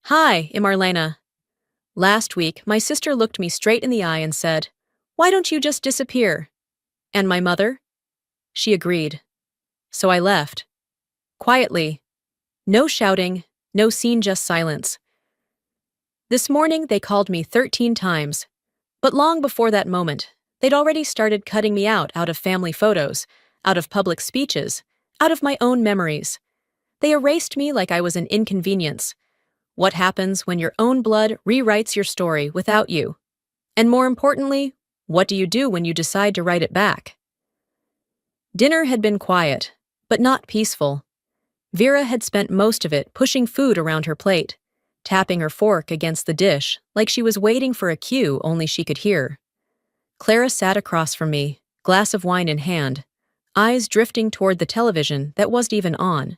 Hi, I'm Marlena. Last week, my sister looked me straight in the eye and said, "Why don't you just disappear?" And my mother? She agreed. So I left. Quietly. No shouting, no scene, just silence. This morning, they called me 13 times. But long before that moment, they'd already started cutting me out of family photos, out of public speeches, out of my own memories. They erased me like I was an inconvenience. What happens when your own blood rewrites your story without you? And more importantly, what do you do when you decide to write it back? Dinner had been quiet, but not peaceful. Vera had spent most of it pushing food around her plate, tapping her fork against the dish like she was waiting for a cue only she could hear. Clara sat across from me, glass of wine in hand, eyes drifting toward the television that wasn't even on.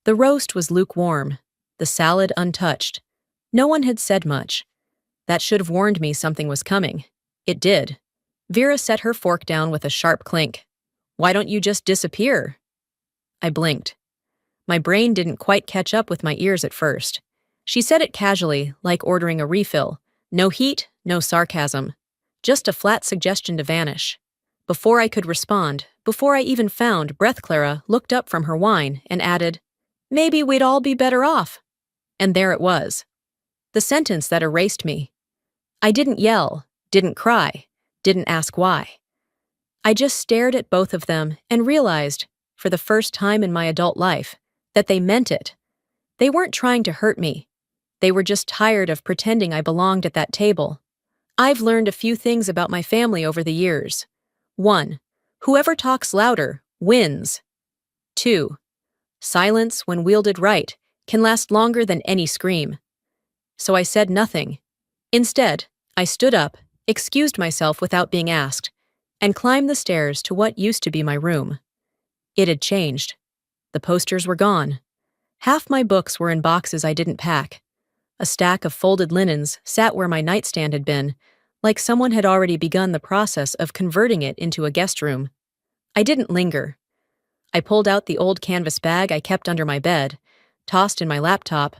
The roast was lukewarm, the salad untouched. No one had said much. That should have warned me something was coming. It did. Vera set her fork down with a sharp clink. "Why don't you just disappear?" I blinked. My brain didn't quite catch up with my ears at first. She said it casually, like ordering a refill. No heat, no sarcasm. Just a flat suggestion to vanish. Before I could respond, before I even found breath, Clara looked up from her wine and added, "Maybe we'd all be better off." And there it was. The sentence that erased me. I didn't yell, didn't cry, didn't ask why. I just stared at both of them and realized, for the first time in my adult life, that they meant it. They weren't trying to hurt me. They were just tired of pretending I belonged at that table. I've learned a few things about my family over the years. 1. Whoever talks louder wins. 2. Silence, when wielded right, can last longer than any scream. So I said nothing. Instead, I stood up, excused myself without being asked, and climbed the stairs to what used to be my room. It had changed. The posters were gone. Half my books were in boxes I didn't pack. A stack of folded linens sat where my nightstand had been, like someone had already begun the process of converting it into a guest room. I didn't linger. I pulled out the old canvas bag I kept under my bed, tossed in my laptop,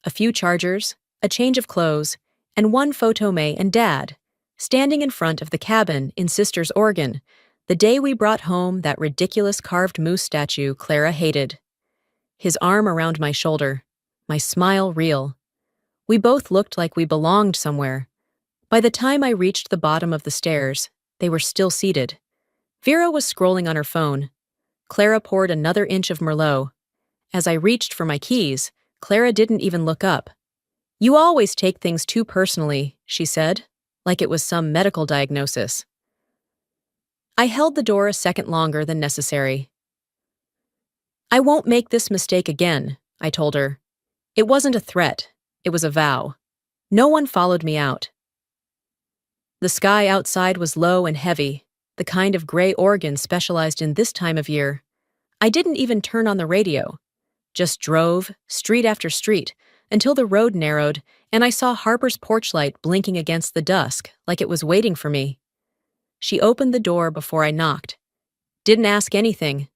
a few chargers, a change of clothes, and one photo May and Dad, standing in front of the cabin in Sisters, Oregon, the day we brought home that ridiculous carved moose statue Clara hated. His arm around my shoulder, my smile real. We both looked like we belonged somewhere. By the time I reached the bottom of the stairs, they were still seated. Vera was scrolling on her phone. Clara poured another inch of Merlot. As I reached for my keys, Clara didn't even look up. "You always take things too personally," she said, like it was some medical diagnosis. I held the door a second longer than necessary. "I won't make this mistake again," I told her. It wasn't a threat. It was a vow. No one followed me out. The sky outside was low and heavy, the kind of gray Oregon specialized in this time of year. I didn't even turn on the radio. Just drove, street after street, until the road narrowed and I saw Harper's porch light blinking against the dusk like it was waiting for me. She opened the door before I knocked. Didn't ask anything.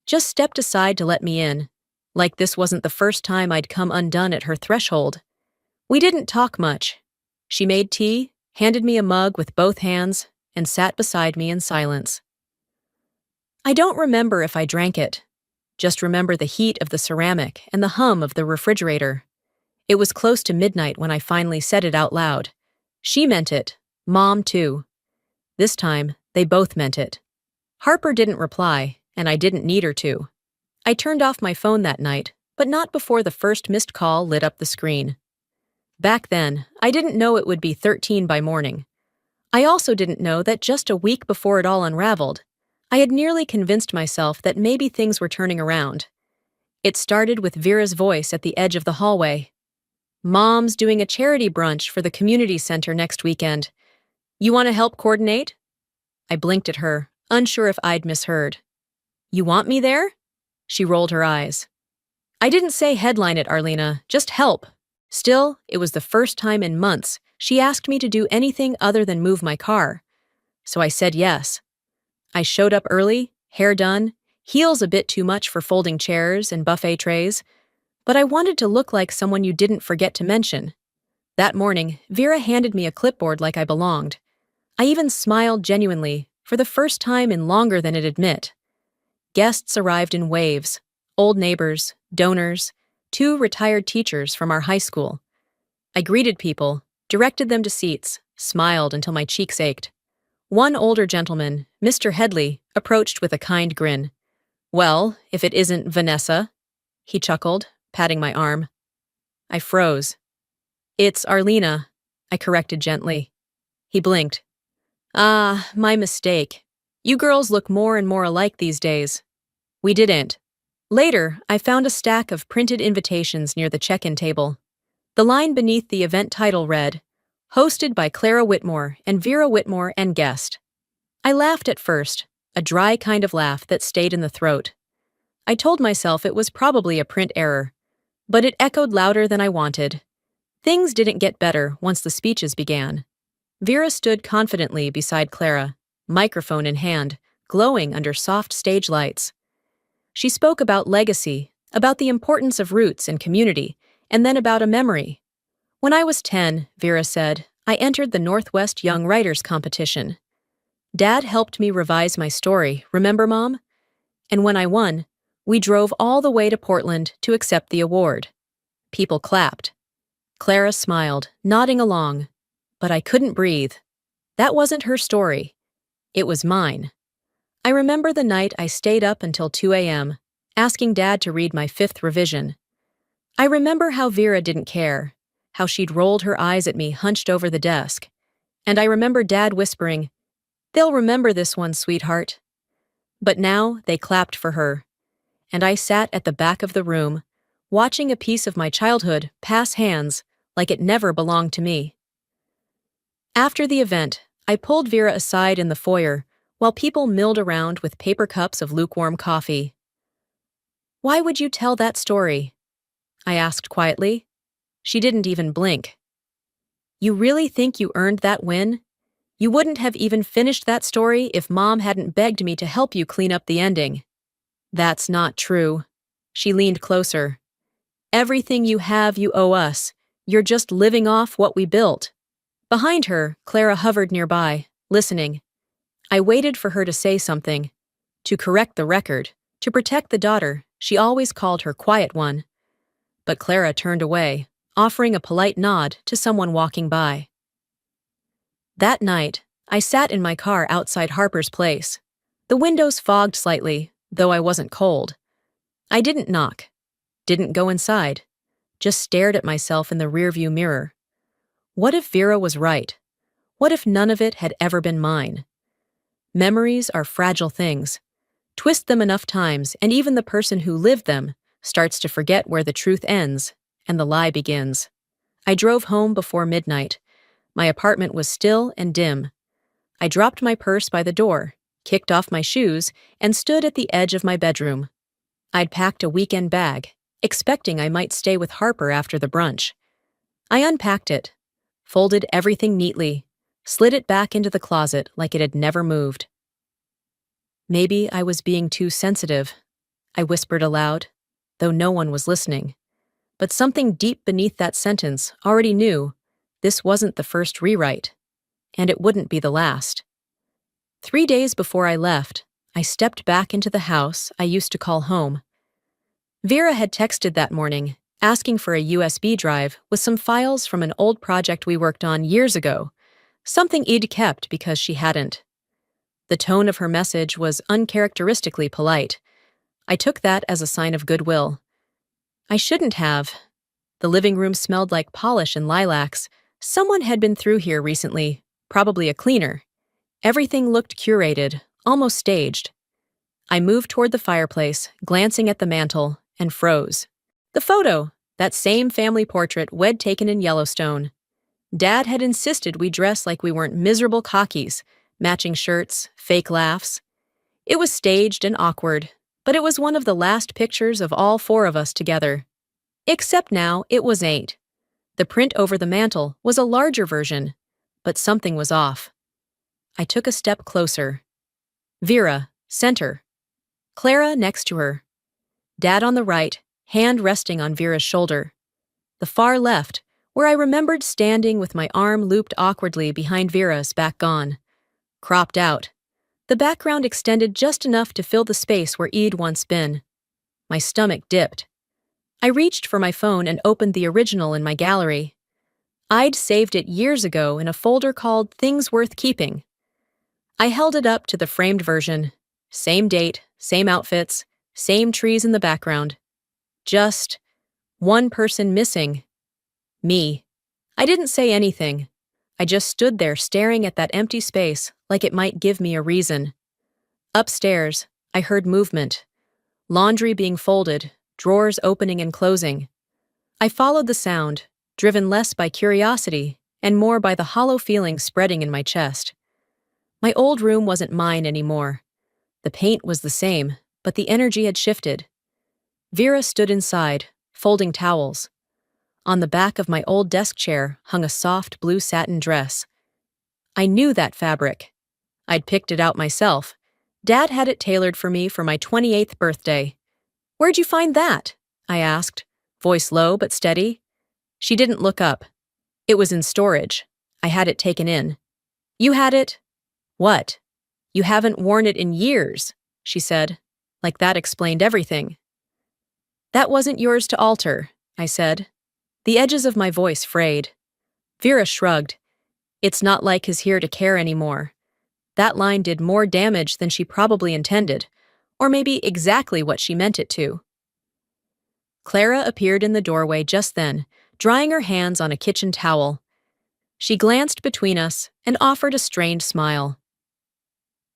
Just stepped aside to let me in, like this wasn't the first time I'd come undone at her threshold. We didn't talk much. She made tea, handed me a mug with both hands, and sat beside me in silence. I don't remember if I drank it. Just remember the heat of the ceramic and the hum of the refrigerator. It was close to midnight when I finally said it out loud. She meant it. Mom, too. This time, they both meant it. Harper didn't reply, and I didn't need her to. I turned off my phone that night, but not before the first missed call lit up the screen. Back then, I didn't know it would be 13 by morning. I also didn't know that just a week before it all unraveled, I had nearly convinced myself that maybe things were turning around. It started with Vera's voice at the edge of the hallway. "Mom's doing a charity brunch for the community center next weekend. You want to help coordinate?" I blinked at her, unsure if I'd misheard. "You want me there?" She rolled her eyes. "I didn't say headline it, Arlena, just help." Still, it was the first time in months she asked me to do anything other than move my car. So I said yes. I showed up early, hair done, heels a bit too much for folding chairs and buffet trays, But I wanted to look like someone you didn't forget to mention. That morning, Vera handed me a clipboard like I belonged. I even smiled genuinely, for the first time in longer than it'd admit. Guests arrived in waves: old neighbors, donors, 2 retired teachers from our high school. I greeted people, directed them to seats, smiled until my cheeks ached. One older gentleman, Mr. Headley, approached with a kind grin. "Well, if it isn't Vanessa," he chuckled, patting my arm. I froze. "It's Arlena," I corrected gently. He blinked. "Ah, my mistake. You girls look more and more alike these days." We didn't. Later, I found a stack of printed invitations near the check-in table. The line beneath the event title read, "Hosted by Clara Whitmore and Vera Whitmore and guest." I laughed at first, a dry kind of laugh that stayed in the throat. I told myself it was probably a print error, but it echoed louder than I wanted. Things didn't get better once the speeches began. Vera stood confidently beside Clara, microphone in hand, glowing under soft stage lights. She spoke about legacy, about the importance of roots and community, and then about a memory. "When I was 10, Vera said, I entered the Northwest Young Writers Competition. Dad helped me revise my story, remember, Mom? And when I won, we drove all the way to Portland to accept the award." People clapped. Clara smiled, nodding along. But I couldn't breathe. That wasn't her story. It was mine. I remember the night I stayed up until 2 a.m., asking Dad to read my 5th revision. I remember how Vera didn't care, how she'd rolled her eyes at me hunched over the desk. And I remember Dad whispering, "They'll remember this one, sweetheart." But now they clapped for her. And I sat at the back of the room, watching a piece of my childhood pass hands like it never belonged to me. After the event, I pulled Vera aside in the foyer while people milled around with paper cups of lukewarm coffee. "Why would you tell that story?" I asked quietly. She didn't even blink. "You really think you earned that win? You wouldn't have even finished that story if Mom hadn't begged me to help you clean up the ending." "That's not true." She leaned closer. "Everything you have, you owe us. You're just living off what we built." Behind her, Clara hovered nearby, listening. I waited for her to say something. To correct the record, to protect the daughter she always called her quiet one. But Clara turned away, offering a polite nod to someone walking by. That night, I sat in my car outside Harper's place. The windows fogged slightly, though I wasn't cold. I didn't knock, didn't go inside, just stared at myself in the rearview mirror. What if Vera was right? What if none of it had ever been mine? Memories are fragile things. Twist them enough times, and even the person who lived them starts to forget where the truth ends and the lie begins. I drove home before midnight. My apartment was still and dim. I dropped my purse by the door, kicked off my shoes, and stood at the edge of my bedroom. I'd packed a weekend bag, expecting I might stay with Harper after the brunch. I unpacked it, folded everything neatly, slid it back into the closet like it had never moved. Maybe I was being too sensitive, I whispered aloud, though no one was listening. But something deep beneath that sentence already knew this wasn't the first rewrite, and it wouldn't be the last. 3 days before I left, I stepped back into the house I used to call home. Vera had texted that morning, asking for a USB drive with some files from an old project we worked on years ago, something I'd kept because she hadn't. The tone of her message was uncharacteristically polite. I took that as a sign of goodwill. I shouldn't have. The living room smelled like polish and lilacs. Someone had been through here recently, probably a cleaner. Everything looked curated, almost staged. I moved toward the fireplace, glancing at the mantel, and froze. The photo, that same family portrait we'd taken in Yellowstone. Dad had insisted we dress like we weren't miserable cockies, matching shirts, fake laughs. It was staged and awkward, but it was one of the last pictures of all 4 of us together. Except now it was 8. The print over the mantel was a larger version, but something was off. I took a step closer. Vera, center. Clara next to her. Dad on the right, hand resting on Vera's shoulder. The far left, where I remembered standing with my arm looped awkwardly behind Vera's, back gone. Cropped out. The background extended just enough to fill the space where E'd once been. My stomach dipped. I reached for my phone and opened the original in my gallery. I'd saved it years ago in a folder called Things Worth Keeping. I held it up to the framed version. Same date, same outfits, same trees in the background. Just one person missing. Me. I didn't say anything. I just stood there staring at that empty space like it might give me a reason. Upstairs, I heard movement. Laundry being folded, drawers opening and closing. I followed the sound, driven less by curiosity and more by the hollow feeling spreading in my chest. My old room wasn't mine anymore. The paint was the same, but the energy had shifted. Vera stood inside, folding towels. On the back of my old desk chair hung a soft blue satin dress. I knew that fabric. I'd picked it out myself. Dad had it tailored for me for my 28th birthday. "Where'd you find that?" I asked, voice low but steady. She didn't look up. "It was in storage. I had it taken in." "You had it?" "What?" "You haven't worn it in years," she said, like that explained everything. "That wasn't yours to alter," I said. The edges of my voice frayed. Vera shrugged. "It's not like he's here to care anymore." That line did more damage than she probably intended, or maybe exactly what she meant it to. Clara appeared in the doorway just then, drying her hands on a kitchen towel. She glanced between us and offered a strained smile.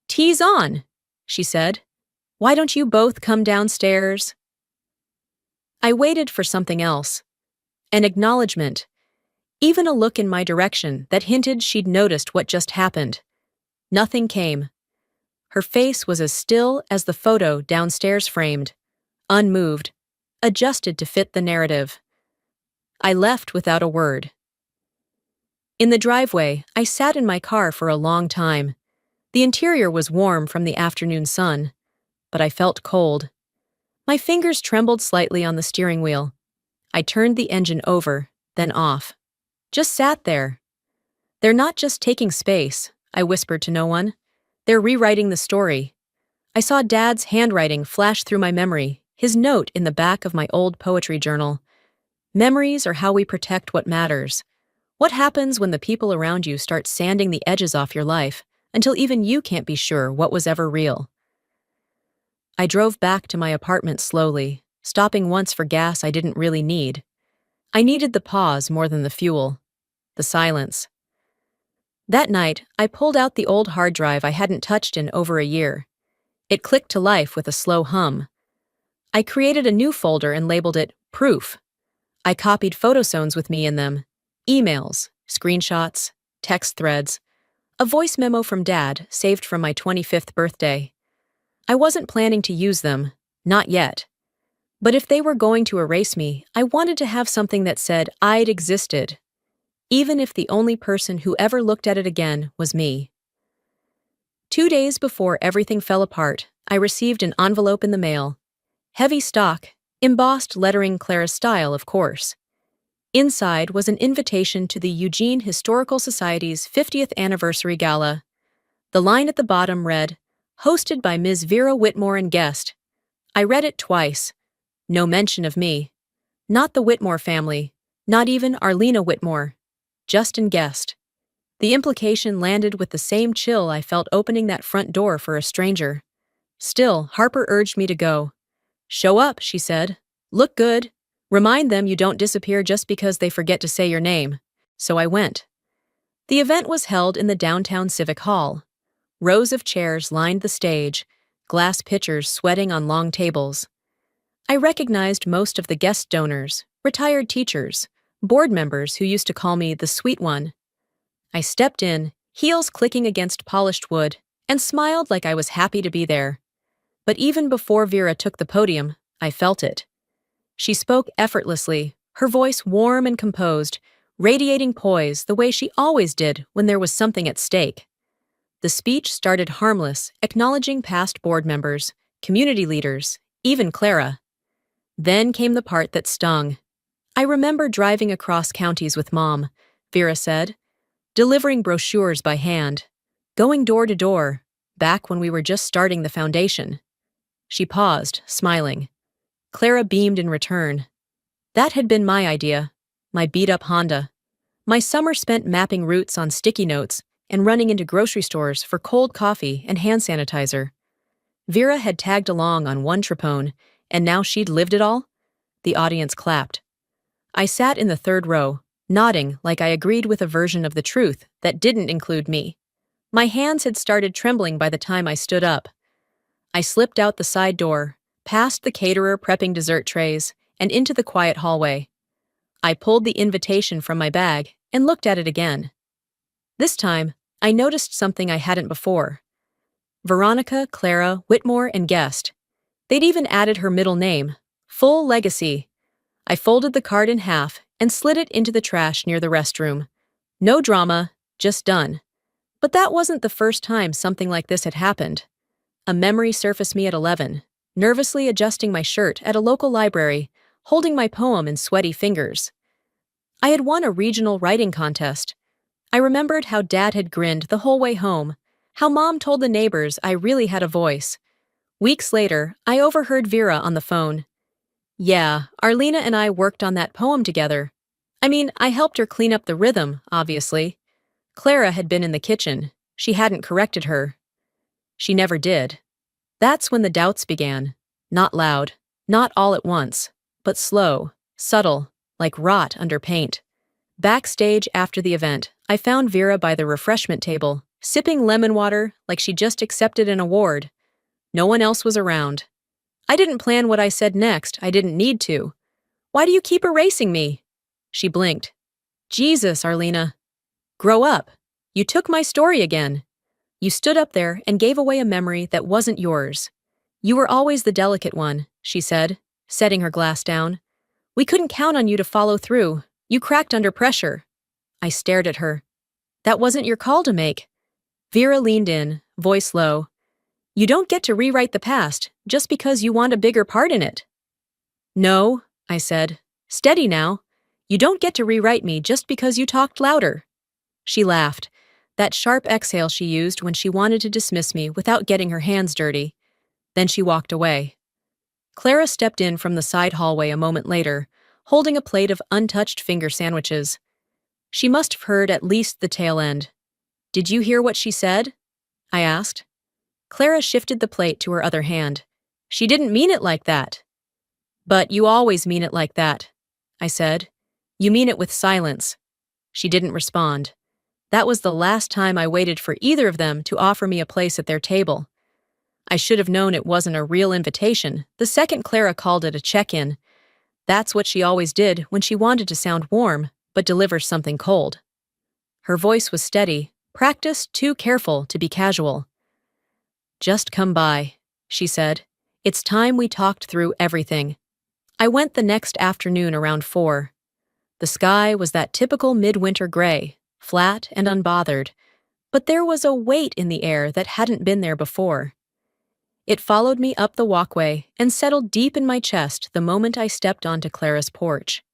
"Tea's on," she said. "Why don't you both come downstairs?" I waited for something else. An acknowledgement. Even a look in my direction that hinted she'd noticed what just happened. Nothing came. Her face was as still as the photo downstairs framed, unmoved, adjusted to fit the narrative. I left without a word. In the driveway, I sat in my car for a long time. The interior was warm from the afternoon sun, but I felt cold. My fingers trembled slightly on the steering wheel. I turned the engine over, then off. Just sat there. "They're not just taking space," I whispered to no one. "They're rewriting the story." I saw Dad's handwriting flash through my memory, his note in the back of my old poetry journal. Memories are how we protect what matters. What happens when the people around you start sanding the edges off your life until even you can't be sure what was ever real? I drove back to my apartment slowly, stopping once for gas I didn't really need. I needed the pause more than the fuel. The silence. That night, I pulled out the old hard drive I hadn't touched in over a year. It clicked to life with a slow hum. I created a new folder and labeled it Proof. I copied photozones with me in them, emails, screenshots, text threads, a voice memo from Dad saved from my 25th birthday. I wasn't planning to use them, not yet. But if they were going to erase me, I wanted to have something that said I'd existed, even if the only person who ever looked at it again was me. 2 days before everything fell apart, I received an envelope in the mail. Heavy stock, embossed lettering Clara's style, of course. Inside was an invitation to the Eugene Historical Society's 50th anniversary gala. The line at the bottom read, "Hosted by Ms. Vera Whitmore and guest." I read it twice. No mention of me. Not the Whitmore family, not even Arlena Whitmore. Just in guest. The implication landed with the same chill I felt opening that front door for a stranger. Still, Harper urged me to go. "Show up," she said. "Look good. Remind them you don't disappear just because they forget to say your name." So I went. The event was held in the downtown Civic Hall. Rows of chairs lined the stage, glass pitchers sweating on long tables. I recognized most of the guest donors, retired teachers, board members who used to call me the sweet one. I stepped in, heels clicking against polished wood, and smiled like I was happy to be there. But even before Vera took the podium, I felt it. She spoke effortlessly, her voice warm and composed, radiating poise the way she always did when there was something at stake. The speech started harmless, acknowledging past board members, community leaders, even Clara. Then came the part that stung. I remember driving across counties with Mom, Vera said, delivering brochures by hand, going door to door, back when we were just starting the foundation. She paused, smiling. Clara beamed in return. That had been my idea, my beat-up Honda. My summer spent mapping routes on sticky notes and running into grocery stores for cold coffee and hand sanitizer. Vera had tagged along on one tripone, and now she'd lived it all? The audience clapped. I sat in the third row, nodding like I agreed with a version of the truth that didn't include me. My hands had started trembling by the time I stood up. I slipped out the side door, past the caterer prepping dessert trays, and into the quiet hallway. I pulled the invitation from my bag and looked at it again. This time, I noticed something I hadn't before. Veronica, Clara, Whitmore, and Guest. They'd even added her middle name, Full Legacy. I folded the card in half and slid it into the trash near the restroom. No drama, just done. But that wasn't the first time something like this had happened. A memory surfaced me at 11, nervously adjusting my shirt at a local library, holding my poem in sweaty fingers. I had won a regional writing contest. I remembered how Dad had grinned the whole way home, how Mom told the neighbors I really had a voice. Weeks later, I overheard Vera on the phone. Yeah, Arlena and I worked on that poem together. I mean, I helped her clean up the rhythm, obviously. Clara had been in the kitchen. She hadn't corrected her. She never did. That's when the doubts began. Not loud, not all at once, but slow, subtle, like rot under paint. Backstage after the event, I found Vera by the refreshment table, sipping lemon water like she just accepted an award. No one else was around. I didn't plan what I said next, I didn't need to. Why do you keep erasing me? She blinked. Jesus, Arlena. Grow up. You took my story again. You stood up there and gave away a memory that wasn't yours. You were always the delicate one, she said, setting her glass down. We couldn't count on you to follow through. You cracked under pressure. I stared at her. That wasn't your call to make. Vera leaned in, voice low. You don't get to rewrite the past just because you want a bigger part in it. No, I said. Steady now. You don't get to rewrite me just because you talked louder. She laughed, that sharp exhale she used when she wanted to dismiss me without getting her hands dirty. Then she walked away. Clara stepped in from the side hallway a moment later, holding a plate of untouched finger sandwiches. She must have heard at least the tail end. Did you hear what she said? I asked. Clara shifted the plate to her other hand. She didn't mean it like that. But you always mean it like that, I said. You mean it with silence. She didn't respond. That was the last time I waited for either of them to offer me a place at their table. I should have known it wasn't a real invitation the second Clara called it a check-in. That's what she always did when she wanted to sound warm, but deliver something cold. Her voice was steady, practiced too careful to be casual. Just come by, she said. It's time we talked through everything. I went the next afternoon around 4. The sky was that typical midwinter gray, flat and unbothered, but there was a weight in the air that hadn't been there before. It followed me up the walkway and settled deep in my chest the moment I stepped onto Clara's porch.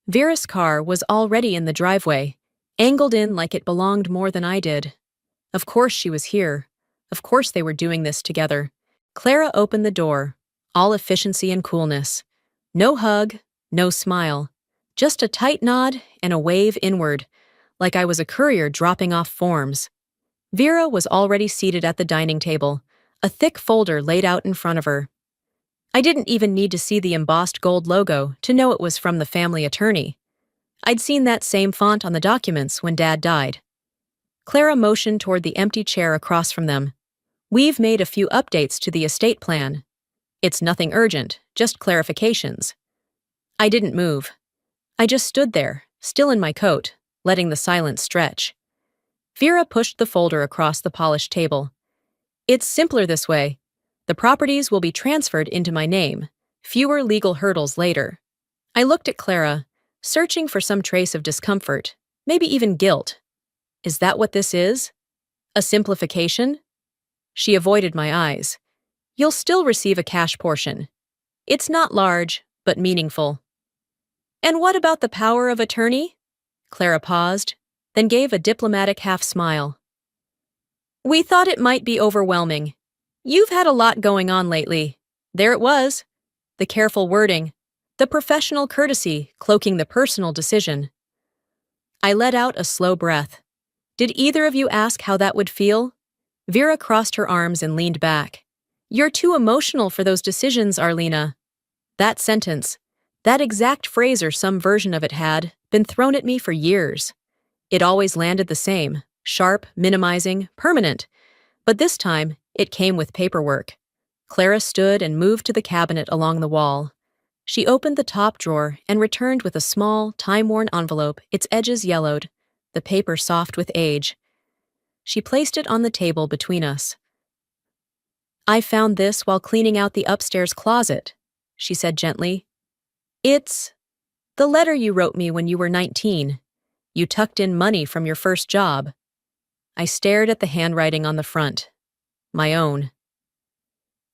Vera's car was already in the driveway, angled in like it belonged more than I did. Of course she was here. Of course they were doing this together. Clara opened the door, all efficiency and coolness. No hug, no smile. Just a tight nod and a wave inward, like I was a courier dropping off forms. Vera was already seated at the dining table, a thick folder laid out in front of her. I didn't even need to see the embossed gold logo to know it was from the family attorney. I'd seen that same font on the documents when Dad died. Clara motioned toward the empty chair across from them. We've made a few updates to the estate plan. It's nothing urgent, just clarifications. I didn't move. I just stood there, still in my coat, letting the silence stretch. Vera pushed the folder across the polished table. It's simpler this way. The properties will be transferred into my name, fewer legal hurdles later. I looked at Clara, searching for some trace of discomfort, maybe even guilt. Is that what this is? A simplification? She avoided my eyes. You'll still receive a cash portion. It's not large, but meaningful. And what about the power of attorney? Clara paused, then gave a diplomatic half-smile. We thought it might be overwhelming. You've had a lot going on lately. There it was. The careful wording, the professional courtesy cloaking the personal decision. I let out a slow breath. Did either of you ask how that would feel? Vera crossed her arms and leaned back. You're too emotional for those decisions, Arlena. That sentence, that exact phrase or some version of it had been thrown at me for years. It always landed the same, sharp, minimizing, permanent. But this time, it came with paperwork. Clara stood and moved to the cabinet along the wall. She opened the top drawer and returned with a small, time-worn envelope, its edges yellowed, the paper soft with age. She placed it on the table between us. I found this while cleaning out the upstairs closet, she said gently. It's the letter you wrote me when you were 19. You tucked in money from your first job. I stared at the handwriting on the front. My own.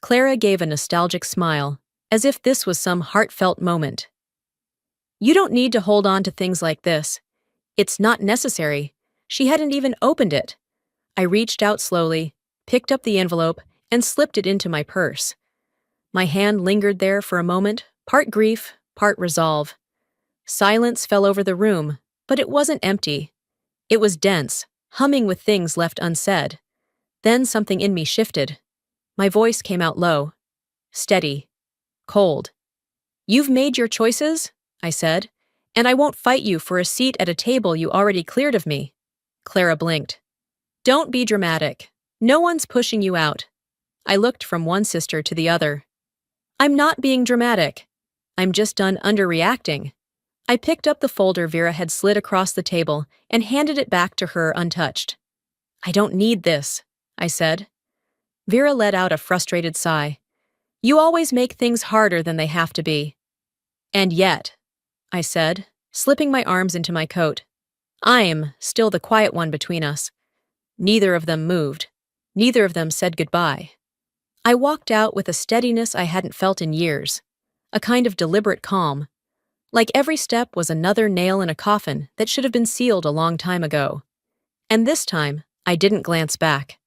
Clara gave a nostalgic smile, as if this was some heartfelt moment. You don't need to hold on to things like this. It's not necessary. She hadn't even opened it. I reached out slowly, picked up the envelope, and slipped it into my purse. My hand lingered there for a moment, part grief, part resolve. Silence fell over the room, but it wasn't empty. It was dense, humming with things left unsaid. Then something in me shifted. My voice came out low, steady, cold. You've made your choices, I said, and I won't fight you for a seat at a table you already cleared of me. Clara blinked. Don't be dramatic. No one's pushing you out. I looked from one sister to the other. I'm not being dramatic. I'm just done underreacting. I picked up the folder Vera had slid across the table and handed it back to her untouched. I don't need this, I said. Vera let out a frustrated sigh. You always make things harder than they have to be. And yet, I said, slipping my arms into my coat, I'm still the quiet one between us. Neither of them moved. Neither of them said goodbye. I walked out with a steadiness I hadn't felt in years, a kind of deliberate calm, like every step was another nail in a coffin that should have been sealed a long time ago. And this time, I didn't glance back.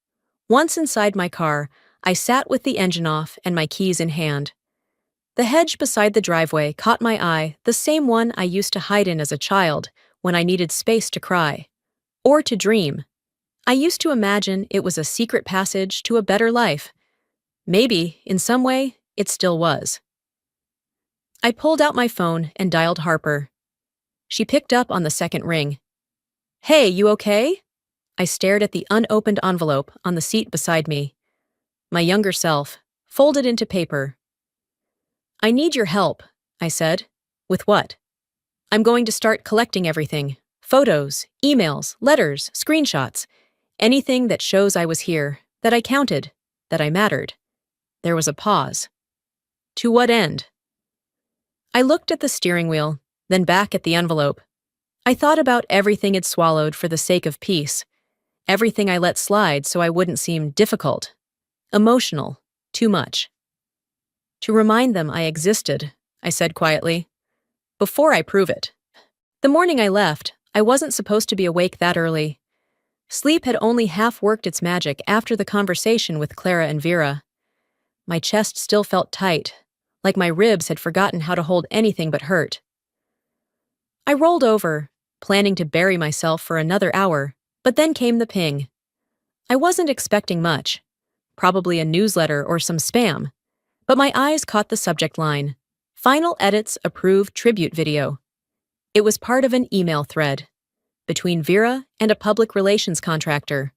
Once inside my car, I sat with the engine off and my keys in hand. The hedge beside the driveway caught my eye, the same one I used to hide in as a child when I needed space to cry. Or to dream. I used to imagine it was a secret passage to a better life. Maybe, in some way, it still was. I pulled out my phone and dialed Harper. She picked up on the second ring. Hey, you okay? I stared at the unopened envelope on the seat beside me. My younger self, folded into paper. I need your help, I said. With what? I'm going to start collecting everything. Photos, emails, letters, screenshots. Anything that shows I was here, that I counted, that I mattered. There was a pause. To what end? I looked at the steering wheel, then back at the envelope. I thought about everything it swallowed for the sake of peace. Everything I let slide so I wouldn't seem difficult. Emotional. Too much. To remind them I existed, I said quietly. Before I prove it. The morning I left, I wasn't supposed to be awake that early. Sleep had only half worked its magic after the conversation with Clara and Vera. My chest still felt tight, like my ribs had forgotten how to hold anything but hurt. I rolled over, planning to bury myself for another hour, but then came the ping. I wasn't expecting much, probably a newsletter or some spam, but my eyes caught the subject line, Final Edits Approved Tribute Video. It was part of an email thread between Vera and a public relations contractor.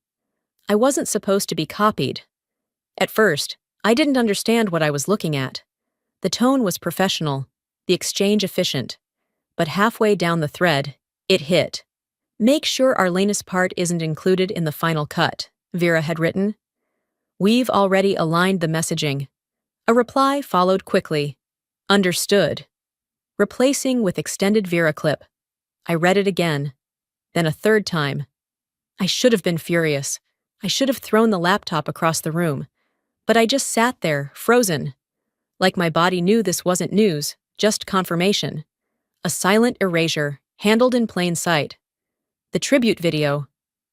I wasn't supposed to be copied. At first, I didn't understand what I was looking at. The tone was professional, the exchange efficient, but halfway down the thread, it hit. Make sure Arlena's part isn't included in the final cut, Vera had written. We've already aligned the messaging. A reply followed quickly. Understood. Replacing with extended Vera clip. I read it again, then a third time. I should have been furious. I should have thrown the laptop across the room. But I just sat there, frozen. Like my body knew this wasn't news, just confirmation. A silent erasure, handled in plain sight. The tribute video.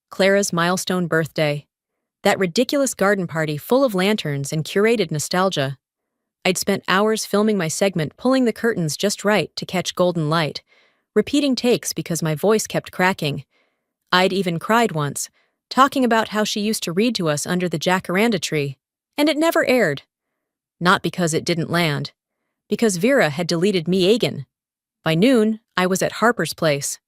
Clara's milestone birthday. That ridiculous garden party full of lanterns and curated nostalgia. I'd spent hours filming my segment, pulling the curtains just right to catch golden light, repeating takes because my voice kept cracking. I'd even cried once, talking about how she used to read to us under the jacaranda tree, and it never aired. Not because it didn't land. Because Vera had deleted me Agan. By noon, I was at Harper's place.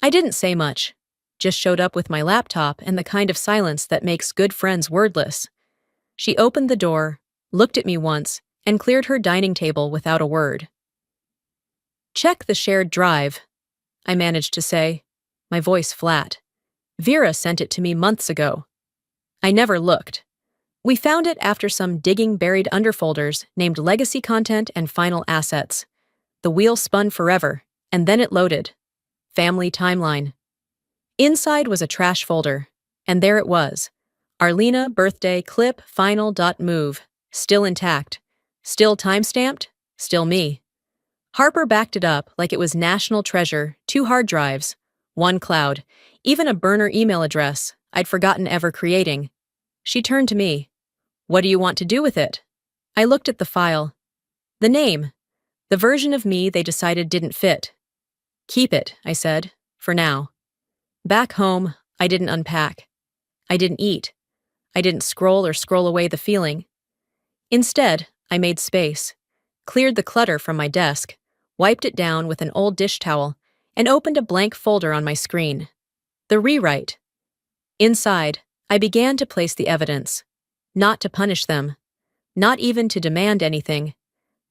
I didn't say much, just showed up with my laptop and the kind of silence that makes good friends wordless. She opened the door, looked at me once, and cleared her dining table without a word. Check the shared drive, I managed to say, my voice flat. Vera sent it to me months ago. I never looked. We found it after some digging buried underfolders named Legacy Content and Final Assets. The wheel spun forever, and then it loaded. Family Timeline. Inside was a trash folder, and there it was. Arlena birthday clip final.move. Still intact. Still timestamped. Still me. Harper backed it up like it was national treasure, 2 hard drives, 1 cloud, even a burner email address I'd forgotten ever creating. She turned to me. What do you want to do with it? I looked at the file. The name. The version of me they decided didn't fit. Keep it, I said, for now. Back home, I didn't unpack. I didn't eat. I didn't scroll away the feeling. Instead, I made space, cleared the clutter from my desk, wiped it down with an old dish towel, and opened a blank folder on my screen. The rewrite. Inside, I began to place the evidence. Not to punish them. Not even to demand anything.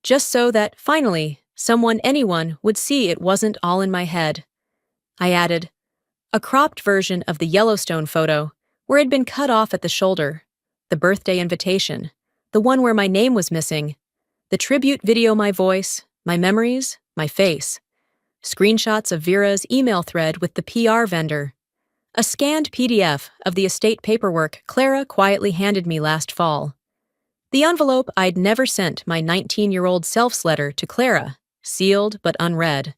Just so that, finally, anyone would see it wasn't all in my head. I added, a cropped version of the Yellowstone photo, where it'd been cut off at the shoulder, the birthday invitation, the one where my name was missing, the tribute video, my voice, my memories, my face, screenshots of Vera's email thread with the PR vendor, a scanned PDF of the estate paperwork Clara quietly handed me last fall. The envelope I'd never sent my 19-year-old self's letter to Clara, sealed but unread.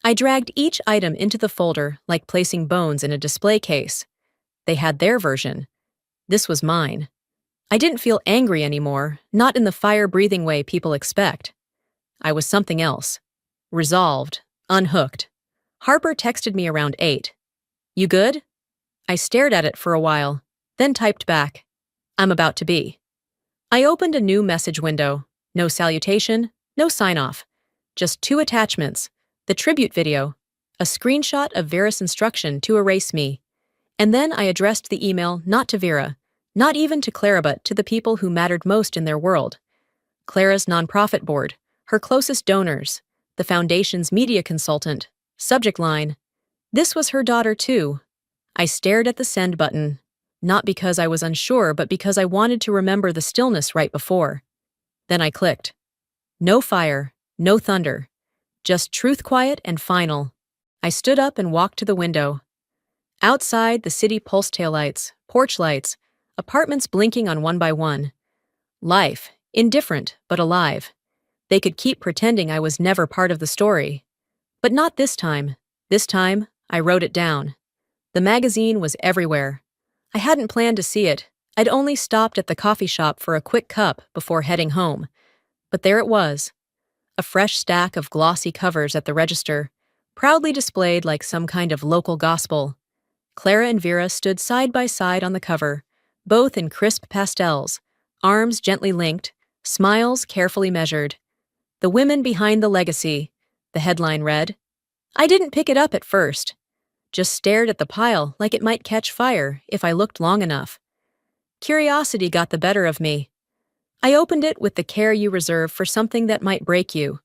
I dragged each item into the folder like placing bones in a display case. They had their version. This was mine. I didn't feel angry anymore, not in the fire-breathing way people expect. I was something else. Resolved, unhooked. Harper texted me around 8. You good? I stared at it for a while, then typed back, I'm about to be. I opened a new message window. No salutation, no sign-off. Just 2 attachments, the tribute video, a screenshot of Vera's instruction to erase me. And then I addressed the email not to Vera, not even to Clara, but to the people who mattered most in their world. Clara's nonprofit board, her closest donors, the foundation's media consultant. Subject line, this was her daughter too. I stared at the send button, not because I was unsure, but because I wanted to remember the stillness right before. Then I clicked. No fire, no thunder, just truth quiet and final. I stood up and walked to the window. Outside, the city pulsed taillights, porch lights, apartments blinking on one by one. Life, indifferent but alive. They could keep pretending I was never part of the story. But not this time. This time, I wrote it down. The magazine was everywhere. I hadn't planned to see it. I'd only stopped at the coffee shop for a quick cup before heading home. But there it was. A fresh stack of glossy covers at the register, proudly displayed like some kind of local gospel. Clara and Vera stood side by side on the cover, both in crisp pastels, arms gently linked, smiles carefully measured. The women behind the legacy, the headline read. I didn't pick it up at first. Just stared at the pile like it might catch fire if I looked long enough. Curiosity got the better of me. I opened it with the care you reserve for something that might break you.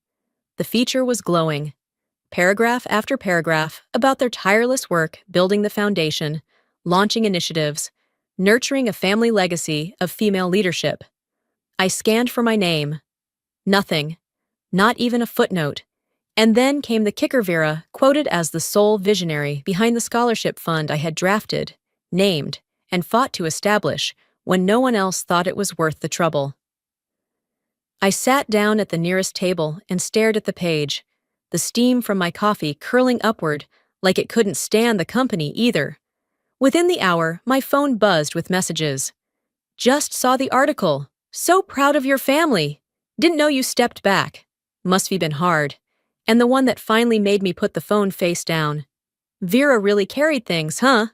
The feature was glowing. Paragraph after paragraph about their tireless work building the foundation, launching initiatives, nurturing a family legacy of female leadership. I scanned for my name. Nothing. Not even a footnote. And then came the kicker. Vera, quoted as the sole visionary behind the scholarship fund I had drafted, named, and fought to establish when no one else thought it was worth the trouble. I sat down at the nearest table and stared at the page, the steam from my coffee curling upward like it couldn't stand the company either. Within the hour, my phone buzzed with messages. Just saw the article. So proud of your family. Didn't know you stepped back. Must have been hard. And the one that finally made me put the phone face down. Vera really carried things, huh?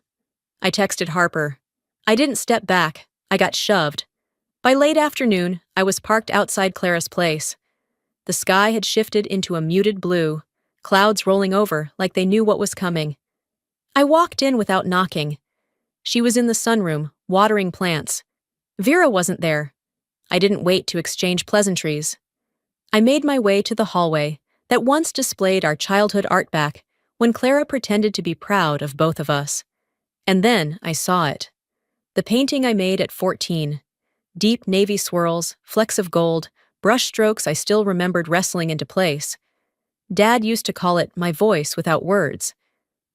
I texted Harper. I didn't step back. I got shoved. By late afternoon, I was parked outside Clara's place. The sky had shifted into a muted blue, clouds rolling over like they knew what was coming. I walked in without knocking. She was in the sunroom, watering plants. Vera wasn't there. I didn't wait to exchange pleasantries. I made my way to the hallway that once displayed our childhood art back when Clara pretended to be proud of both of us. And then I saw it. The painting I made at 14. Deep navy swirls, flecks of gold, brush strokes I still remembered wrestling into place. Dad used to call it my voice without words.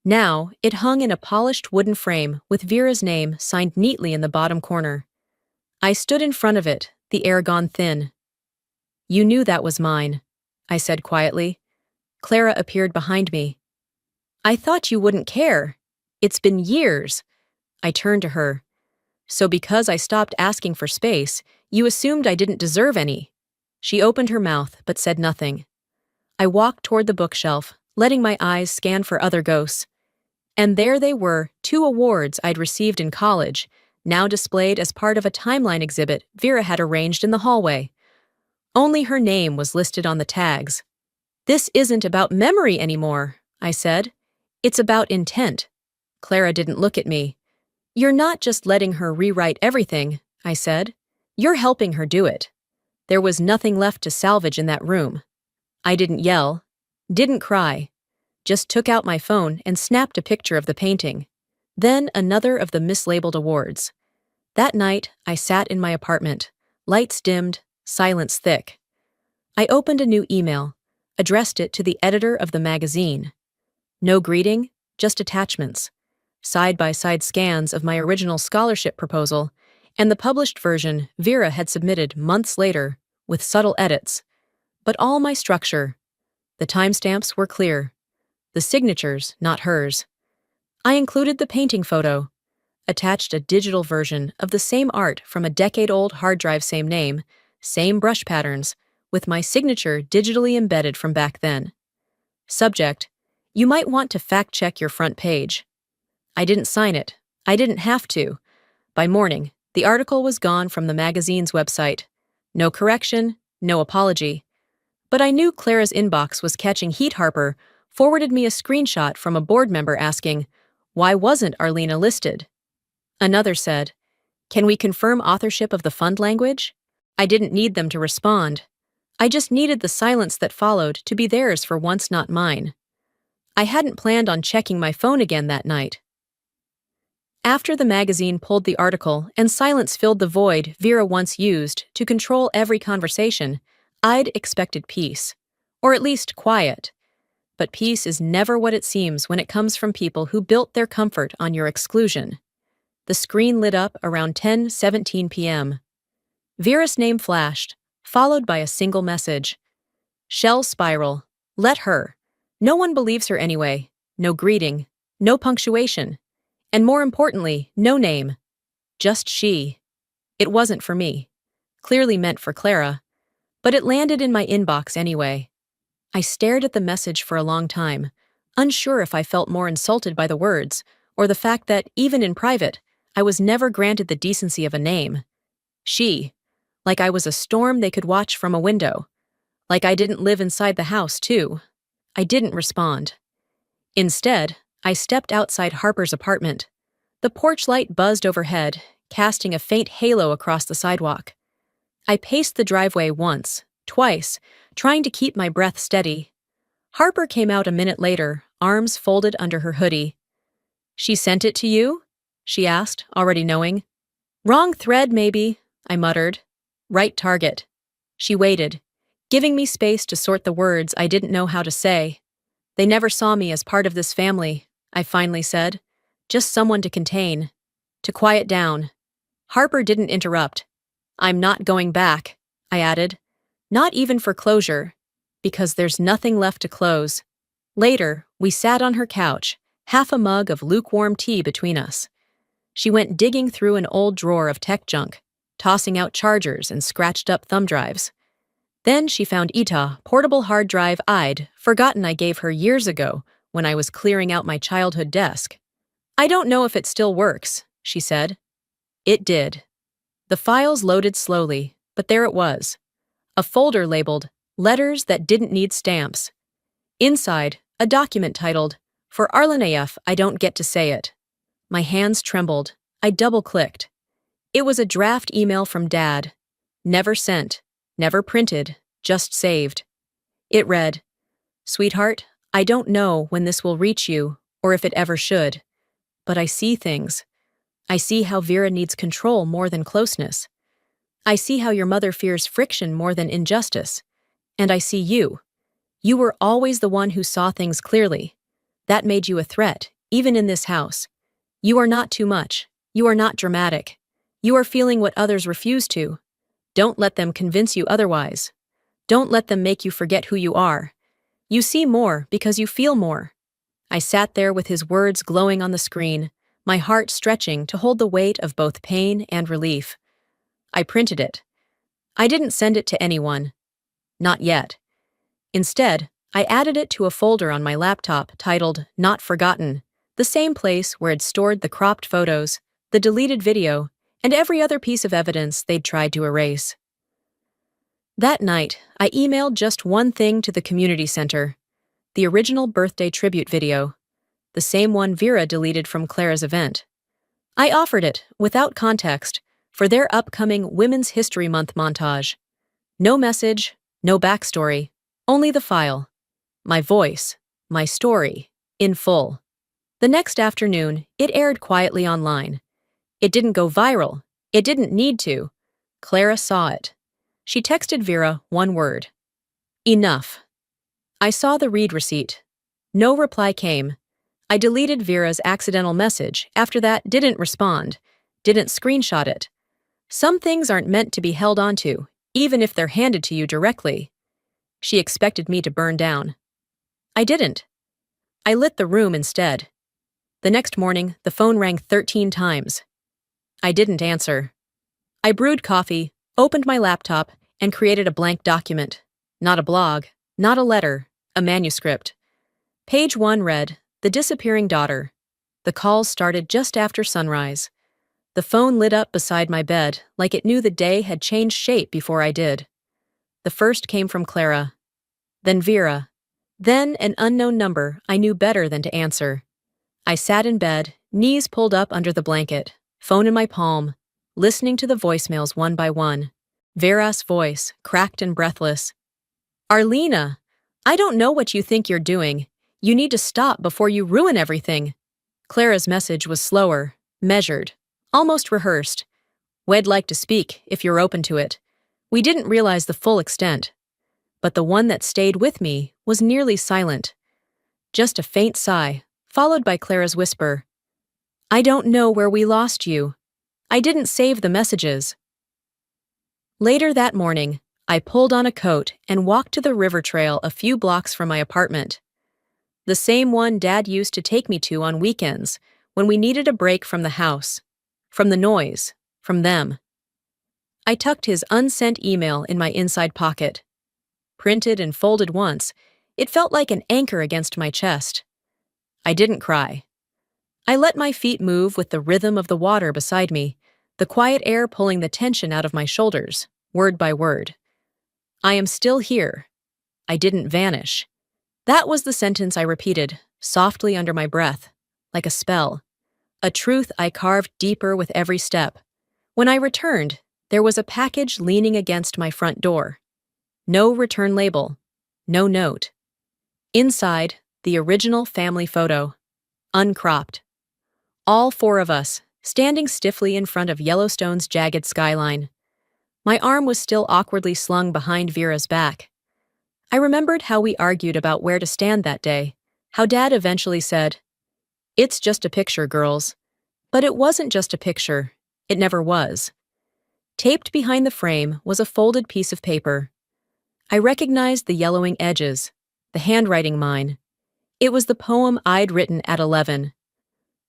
Now, it hung in a polished wooden frame with Vera's name signed neatly in the bottom corner. I stood in front of it, the air gone thin. You knew that was mine, I said quietly. Clara appeared behind me. I thought you wouldn't care. It's been years. I turned to her. So because I stopped asking for space, you assumed I didn't deserve any. She opened her mouth but said nothing. I walked toward the bookshelf, letting my eyes scan for other ghosts. And there they were, 2 awards I'd received in college, now displayed as part of a timeline exhibit Vera had arranged in the hallway. Only her name was listed on the tags. This isn't about memory anymore, I said. It's about intent. Clara didn't look at me. You're not just letting her rewrite everything, I said. You're helping her do it. There was nothing left to salvage in that room. I didn't yell, didn't cry, just took out my phone and snapped a picture of the painting. Then another of the mislabeled awards. That night, I sat in my apartment, lights dimmed, silence thick. I opened a new email, addressed it to the editor of the magazine. No greeting, just attachments. Side-by-side scans of my original scholarship proposal and the published version Vera had submitted months later with subtle edits. But all my structure. The timestamps were clear. The signatures, not hers. I included the painting photo, attached a digital version of the same art from a decade-old hard drive, same name, same brush patterns, with my signature digitally embedded from back then. Subject: you might want to fact-check your front page. I didn't sign it. I didn't have to. By morning, the article was gone from the magazine's website. No correction, no apology. But I knew Clara's inbox was catching heat. Harper forwarded me a screenshot from a board member asking, why wasn't Arlena listed? Another said, can we confirm authorship of the fund language? I didn't need them to respond. I just needed the silence that followed to be theirs for once, not mine. I hadn't planned on checking my phone again that night. After the magazine pulled the article and silence filled the void Vera once used to control every conversation, I'd expected peace. Or at least quiet. But peace is never what it seems when it comes from people who built their comfort on your exclusion. The screen lit up around 10:17 p.m. Vera's name flashed, followed by a single message. Shell spiral. Let her. No one believes her anyway. No greeting. No punctuation. And more importantly, no name. Just she. It wasn't for me. Clearly meant for Clara. But it landed in my inbox anyway. I stared at the message for a long time, unsure if I felt more insulted by the words, or the fact that, even in private, I was never granted the decency of a name. She. Like I was a storm they could watch from a window. Like I didn't live inside the house, too. I didn't respond. Instead, I stepped outside Harper's apartment. The porch light buzzed overhead, casting a faint halo across the sidewalk. I paced the driveway once, twice, trying to keep my breath steady. Harper came out a minute later, arms folded under her hoodie. She sent it to you? She asked, already knowing. Wrong thread, maybe, I muttered. Right target. She waited, giving me space to sort the words I didn't know how to say. They never saw me as part of this family, I finally said. Just someone to contain. To quiet down. Harper didn't interrupt. I'm not going back, I added. Not even for closure, because there's nothing left to close. Later, we sat on her couch, half a mug of lukewarm tea between us. She went digging through an old drawer of tech junk, tossing out chargers and scratched-up thumb drives. Then she found ETA, portable hard drive I'd forgotten I gave her years ago when I was clearing out my childhood desk. "I don't know if it still works," she said. It did. The files loaded slowly, but there it was. A folder labeled, "Letters That Didn't Need Stamps." Inside, a document titled, "For Arlenaev, I Don't Get to Say It." My hands trembled. I double-clicked. It was a draft email from Dad. Never sent, never printed, just saved. It read, "Sweetheart, I don't know when this will reach you, or if it ever should. But I see things. I see how Vera needs control more than closeness. I see how your mother fears friction more than injustice. And I see you. You were always the one who saw things clearly. That made you a threat, even in this house. You are not too much. You are not dramatic. You are feeling what others refuse to. Don't let them convince you otherwise. Don't let them make you forget who you are. You see more because you feel more." I sat there with his words glowing on the screen, my heart stretching to hold the weight of both pain and relief. I printed it. I didn't send it to anyone. Not yet. Instead, I added it to a folder on my laptop titled "Not Forgotten," the same place where I'd stored the cropped photos, the deleted video, and every other piece of evidence they'd tried to erase. That night, I emailed just one thing to the community center: the original birthday tribute video, the same one Vera deleted from Clara's event. I offered it, without context, for their upcoming Women's History Month montage. No message, no backstory, only the file. My voice, my story, in full. The next afternoon, it aired quietly online. It didn't go viral. It didn't need to. Clara saw it. She texted Vera one word: "Enough." I saw the read receipt. No reply came. I deleted Vera's accidental message after that, didn't respond, didn't screenshot it. Some things aren't meant to be held onto, even if they're handed to you directly. She expected me to burn down. I didn't. I lit the room instead. The next morning, the phone rang 13 times. I didn't answer. I brewed coffee, opened my laptop, and created a blank document. Not a blog, not a letter, a manuscript. Page 1 read, "The Disappearing Daughter." The calls started just after sunrise. The phone lit up beside my bed, like it knew the day had changed shape before I did. The first came from Clara. Then Vera. Then an unknown number I knew better than to answer. I sat in bed, knees pulled up under the blanket, phone in my palm, listening to the voicemails one by one. Vera's voice, cracked and breathless. "Arlena, I don't know what you think you're doing. You need to stop before you ruin everything." Clara's message was slower, measured, almost rehearsed. "We'd like to speak, if you're open to it." We didn't realize the full extent. But the one that stayed with me was nearly silent. Just a faint sigh, followed by Clara's whisper. "I don't know where we lost you. I didn't save the messages." Later that morning, I pulled on a coat and walked to the river trail a few blocks from my apartment. The same one Dad used to take me to on weekends when we needed a break from the house, from the noise, from them. I tucked his unsent email in my inside pocket. Printed and folded once, it felt like an anchor against my chest. I didn't cry. I let my feet move with the rhythm of the water beside me, the quiet air pulling the tension out of my shoulders, word by word. "I am still here. I didn't vanish." That was the sentence I repeated, softly under my breath, like a spell. A truth I carved deeper with every step. When I returned, there was a package leaning against my front door. No return label. No note. Inside, the original family photo. Uncropped. All four of us, standing stiffly in front of Yellowstone's jagged skyline. My arm was still awkwardly slung behind Vera's back. I remembered how we argued about where to stand that day, how Dad eventually said, "It's just a picture, girls." But it wasn't just a picture. It never was. Taped behind the frame was a folded piece of paper. I recognized the yellowing edges, the handwriting mine. It was the poem I'd written at 11,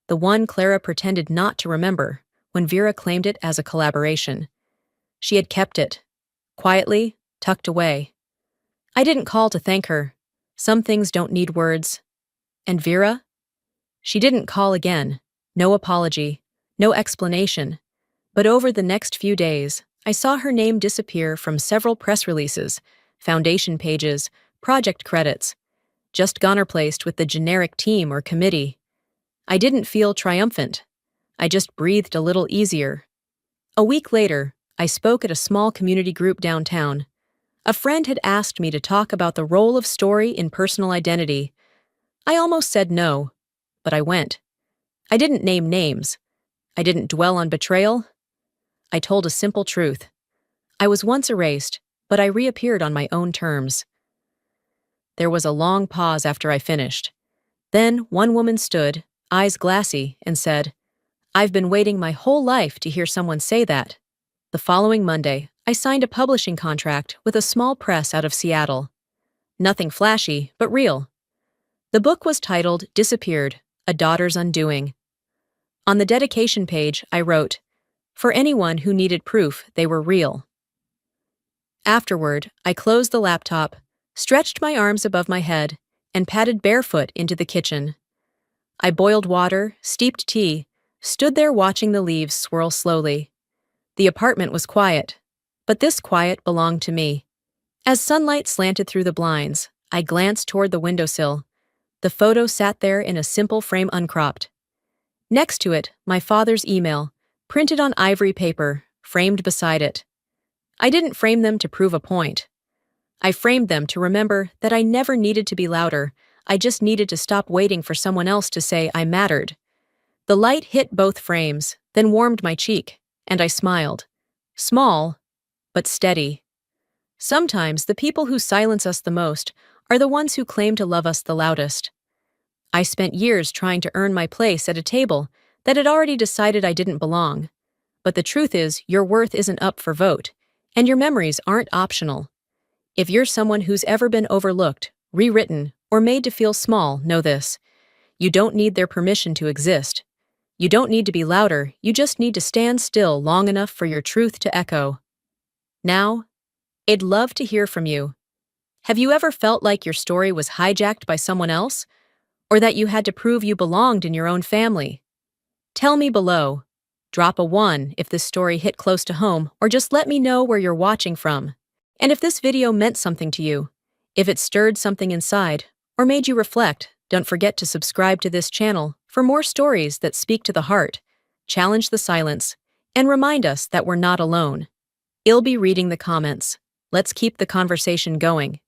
the one Clara pretended not to remember when Vera claimed it as a collaboration. She had kept it, quietly, tucked away. I didn't call to thank her. Some things don't need words. And Vera? She didn't call again. No apology, no explanation. But over the next few days, I saw her name disappear from several press releases, foundation pages, project credits, just gone replaced with the generic team or committee. I didn't feel triumphant. I just breathed a little easier. A week later, I spoke at a small community group downtown. A friend had asked me to talk about the role of story in personal identity. I almost said no, but I went. I didn't name names. I didn't dwell on betrayal. I told a simple truth. I was once erased, but I reappeared on my own terms. There was a long pause after I finished. Then one woman stood, eyes glassy, and said, "I've been waiting my whole life to hear someone say that." The following Monday, I signed a publishing contract with a small press out of Seattle. Nothing flashy, but real. The book was titled Disappeared, A Daughter's Undoing. On the dedication page, I wrote, "For anyone who needed proof they were real." Afterward, I closed the laptop, stretched my arms above my head, and padded barefoot into the kitchen. I boiled water, steeped tea, stood there watching the leaves swirl slowly. The apartment was quiet, but this quiet belonged to me. As sunlight slanted through the blinds, I glanced toward the windowsill. The photo sat there in a simple frame uncropped. Next to it, my father's email, printed on ivory paper, framed beside it. I didn't frame them to prove a point. I framed them to remember that I never needed to be louder. I just needed to stop waiting for someone else to say I mattered. The light hit both frames, then warmed my cheek, and I smiled. Small, but steady. Sometimes the people who silence us the most are the ones who claim to love us the loudest. I spent years trying to earn my place at a table that had already decided I didn't belong. But the truth is, your worth isn't up for vote, and your memories aren't optional. If you're someone who's ever been overlooked, rewritten, or made to feel small, know this. You don't need their permission to exist. You don't need to be louder, you just need to stand still long enough for your truth to echo. Now, I'd love to hear from you. Have you ever felt like your story was hijacked by someone else? Or that you had to prove you belonged in your own family? Tell me below. Drop a 1 if this story hit close to home, or just let me know where you're watching from. And if this video meant something to you, if it stirred something inside, or made you reflect, don't forget to subscribe to this channel for more stories that speak to the heart, challenge the silence, and remind us that we're not alone. I'll be reading the comments. Let's keep the conversation going.